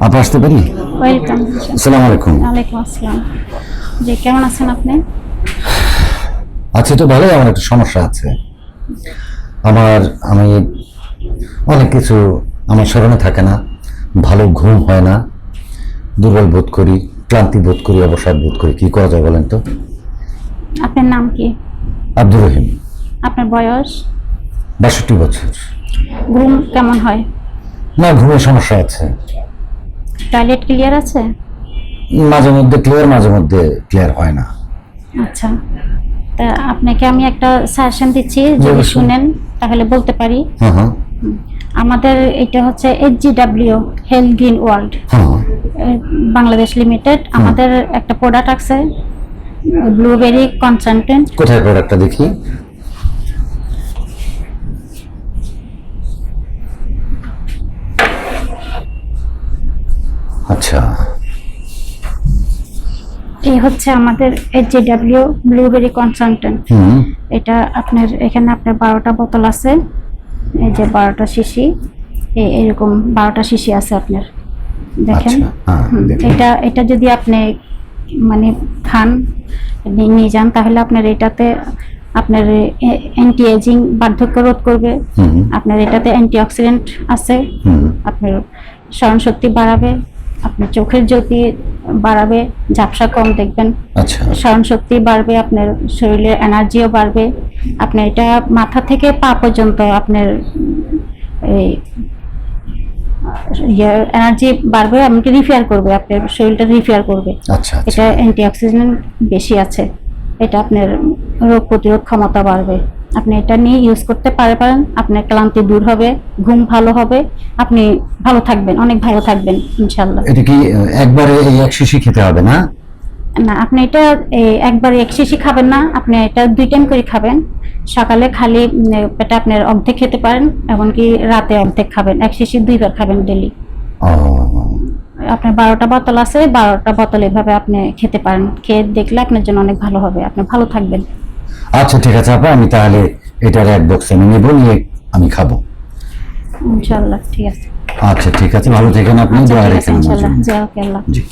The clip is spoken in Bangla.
আপা আসতে পারি? ওয়েলকাম। আসসালামু আলাইকুম। ওয়ালাইকুম আসসালাম। জি, কেমন আছেন আপনি? আছি তো ভালোই। আমার একটা সমস্যা আছে। আমি অনেক কিছু আমার স্মরণে থাকে না, ভালো ঘুম হয় না, দুর্বল বোধ করি, ক্লান্তি বোধ করি, অবসাদ বোধ করি। কি করা যায় বলেন তো? আপনার নাম কি? আব্দুর রহিম। আপনার বয়স? 62 বছর। ঘুম কেমন হয়? না, ঘুমের সমস্যা আছে। টয়লেট ক্লিয়ার আছে? মাঝে মধ্যে ক্লিয়ার, মাঝে মধ্যে ক্লিয়ার হয় না। আচ্ছা, তা আপনাকে আমি একটা সাজেশন দিচ্ছি, যদি শুনেন তাহলে বলতে পারি। আমাদের এটা হচ্ছে HGW health green world Bangladesh limited. আমাদের একটা প্রোডাক্ট আছে ব্লুবেরি কনসেন্ট্রেট। কোথায় প্রোডাক্টটা দেখি? আচ্ছা, এই হচ্ছে আমাদের HGW ব্লুবেরি কনসেন্ট্রেট। এটা আপনার এখানে আপনার 12টা বোতল আছে। এই যে 12টা শিশি, এরকম 12টা শিশি আছে আপনার, দেখেন। এটা যদি আপনি মানে খান, নিয়ে যান, তাহলে আপনার এটাতে আপনার অ্যান্টি এজিং, বার্ধক্য রোধ করবে। আপনার এটাতে অ্যান্টিঅক্সিডেন্ট আছে, আপনার স্মরণ শক্তি বাড়াবে, আপনার চোখের জ্যোতি বাড়াবে, ঝাপসা কম দেখবেন, স্মরণ শক্তি বাড়বে, আপনার শরীরের এনার্জিও বাড়বে। আপনার এটা মাথা থেকে পা পর্যন্ত আপনার এই এনার্জি বাড়বে, এমনকি রিপেয়ার করবে, আপনার শরীরটা রিপেয়ার করবে। এটা অ্যান্টিঅক্সিডেন্ট বেশি আছে। এটা আপনার রোগ প্রতিরোধ ক্ষমতা বাড়বে। আপনি এটা নিয়ে ইউজ করতে পারেন, আপনার ক্লান্তি দূর হবে, ঘুম ভালো হবে, আপনি ভালো থাকবেন, অনেক ভালো থাকবেন ইনশাআল্লাহ। এটা কি একবারে এই এক শিশি খেতে হবে না? না, আপনি এটা একবারে এক শিশি খাবেন না, আপনি এটা 2 টাইম করে খাবেন। সকালে খালি পেটে আপনার অর্ধেক খেতে পারেন, এমনকি রাতে অর্ধেক খাবেন। এক শিশি 2 বার খাবেন ডেলি। আপনার 12টা বোতল আছে, 12টা বোতল এভাবে আপনি খেতে পারেন। খেয়ে দেখলে আপনার জন্য অনেক ভালো হবে, আপনি ভালো থাকবেন। আচ্ছা, ঠিক আছে আপা, আমি তাহলে এটার এক বক্স আমি নেব, নিয়ে আমি খাবো ইনশাআল্লাহ। ঠিক আছে। আচ্ছা, ঠিক আছে, ভালো থাকেন আপনি। দোয়া রাখেন। ইনশাআল্লাহ। জি, ওকে, আল্লাহ। জি।